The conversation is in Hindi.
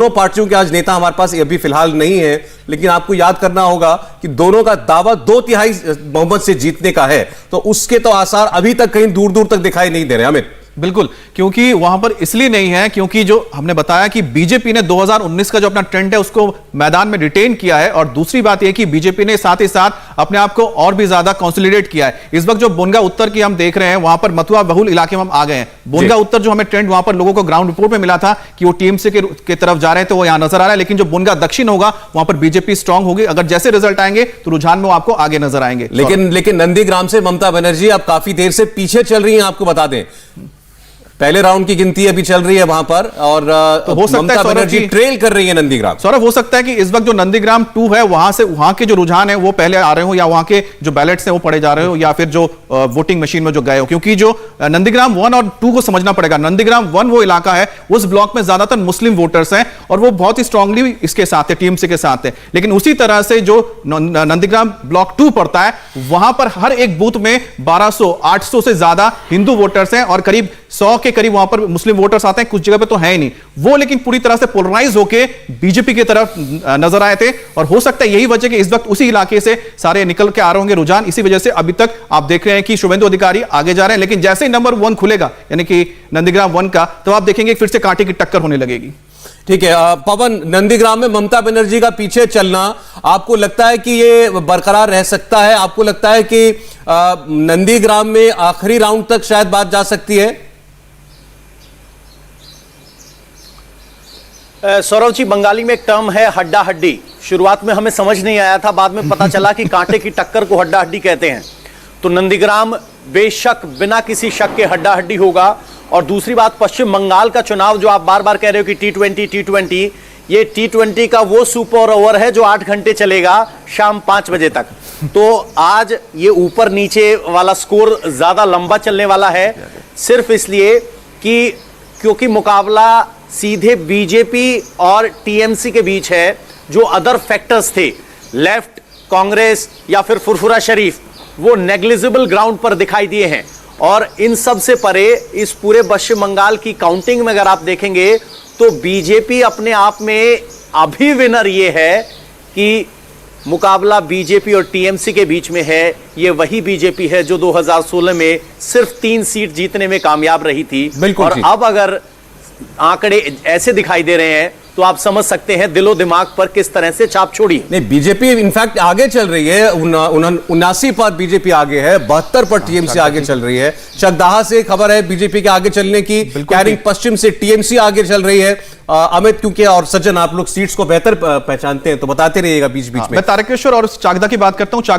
दोनों पार्टियों के आज नेता हमारे पास अभी फिलहाल नहीं है, लेकिन आपको याद करना होगा कि दोनों का दावा 2/3 बहुमत से जीतने का है, तो उसके तो आसार अभी तक कहीं दूर दूर तक दिखाई नहीं दे रहे। अमित, बिल्कुल, क्योंकि वहां पर इसलिए नहीं है क्योंकि जो हमने बताया कि बीजेपी ने 2019 का जो अपना ट्रेंड है उसको मैदान में रिटेन किया है, और दूसरी बात यह कि बीजेपी ने साथ ही साथ अपने आप को और भी ज्यादा कंसोलिडेट किया है। इस वक्त जो बोनगा उत्तर की हम देख रहे हैं, वहां पर मथुरा बहुल इलाके में हम आ गए हैं। बोनगा उत्तर जो हमें ट्रेंड वहां पर लोगों को ग्राउंड रिपोर्ट में मिला था कि वो टीएमसी के तरफ जा रहे हैं, तो वो यहां नजर आ रहा है। लेकिन जो बोनगा दक्षिण होगा वहां पर बीजेपी स्ट्रांग होगी। अगर जैसे रिजल्ट आएंगे तो रुझान में वो आपको आगे नजर आएंगे। लेकिन नंदीग्राम से ममता बनर्जी अब काफी देर से पीछे चल रही हैं। आपको बता दें, पहले राउंड की गिनती अभी चल रही है वहां पर, और तो हो सकता है बनर्जी ट्रेल कर रही है नंदीग्राम। सौरभ, हो सकता है कि इस वक्त जो नंदीग्राम 2 है वहां से वहां के जो रुझान है वो पहले आ रहे हो, या वहां के जो बैलेट्स हैं वो पड़े जा रहे हो, या फिर जो वोटिंग मशीन में जो गए हो। क्योंकि जो नंदीग्राम 1 और 2 को समझना पड़ेगा। नंदीग्राम 1 वो इलाका है, उस ब्लॉक में ज्यादातर मुस्लिम वोटर्स हैं और वो बहुत ही स्ट्रांगली इसके साथ है, टीएमसी के साथ है। लेकिन उसी तरह से जो नंदीग्राम ब्लॉक 2 पड़ता है, वहां पर हर एक बूथ में 1200-800 से ज्यादा हिंदू वोटर्स हैं और करीब 100 के करीब वहां पर मुस्लिम वोटर्स आते हैं। कुछ जगह पे तो है ही नहीं वो, लेकिन पूरी तरह से पोलराइज होकर बीजेपी की तरफ नजर आए थे। और हो सकता है यही वजह कि इस वक्त उसी इलाके से सारे निकल के आ रहे होंगे रुझान। इसी वजह से अभी तक आप देख रहे हैं कि शुभेंदु अधिकारी आगे जा रहे हैं, लेकिन जैसे ही नंबर 1 खुलेगा, यानी कि नंदीग्राम 1 का, तो आप देखेंगे फिर से कांटे की टक्कर होने लगेगी। ठीक है पवन, नंदीग्राम में ममता बनर्जी का पीछे चलना आपको लगता है कि ये बरकरार रह सकता है? आपको लगता है कि नंदीग्राम में आखिरी राउंड तक शायद बात जा सकती है? सौरभ जी, बंगाली में एक टर्म है हड्डा हड्डी। शुरुआत में हमें समझ नहीं आया था, बाद में पता चला कि कांटे की टक्कर को हड्डा हड्डी कहते हैं। तो नंदीग्राम बेशक बिना किसी शक के हड्डा हड्डी होगा। और दूसरी बात, पश्चिम बंगाल का चुनाव जो आप बार बार कह रहे हो कि T20, ये T20 का वो सुपर ओवर है जो 8 घंटे चलेगा, शाम 5 बजे तक। तो आज ये ऊपर नीचे वाला स्कोर ज्यादा लंबा चलने वाला है, सिर्फ इसलिए कि क्योंकि मुकाबला सीधे बीजेपी और टीएमसी के बीच है। जो अदर फैक्टर्स थे, लेफ्ट, कांग्रेस या फिर फुरफुरा शरीफ, वो नेग्लिजिबल ग्राउंड पर दिखाई दिए हैं। और इन सब से परे इस पूरे पश्चिम बंगाल की काउंटिंग में अगर आप देखेंगे तो बीजेपी अपने आप में अभी विनर ये है कि मुकाबला बीजेपी और टीएमसी के बीच में है। ये वही बीजेपी है जो 2016 में सिर्फ 3 सीट जीतने में कामयाब रही थी। और अब अगर आंकड़े ऐसे दिखाई दे रहे हैं तो आप समझ सकते हैं दिलो दिमाग पर किस तरह से छाप छोड़ी। नहीं, बीजेपी इनफैक्ट आगे चल रही है। 79 पर बीजेपी आगे है, 72 पर टीएमसी आगे चल रही है। चकदाहा से खबर है बीजेपी के आगे चलने की। कैनिंग पश्चिम से टीएमसी आगे चल रही है। अमित, क्योंकि और सज्जन आप लोग सीट्स को बेहतर पहचानते हैं तो बताते रहिएगा बीच बीच में। मैं तारकेश्वर और चाकदा की बात करता हूं।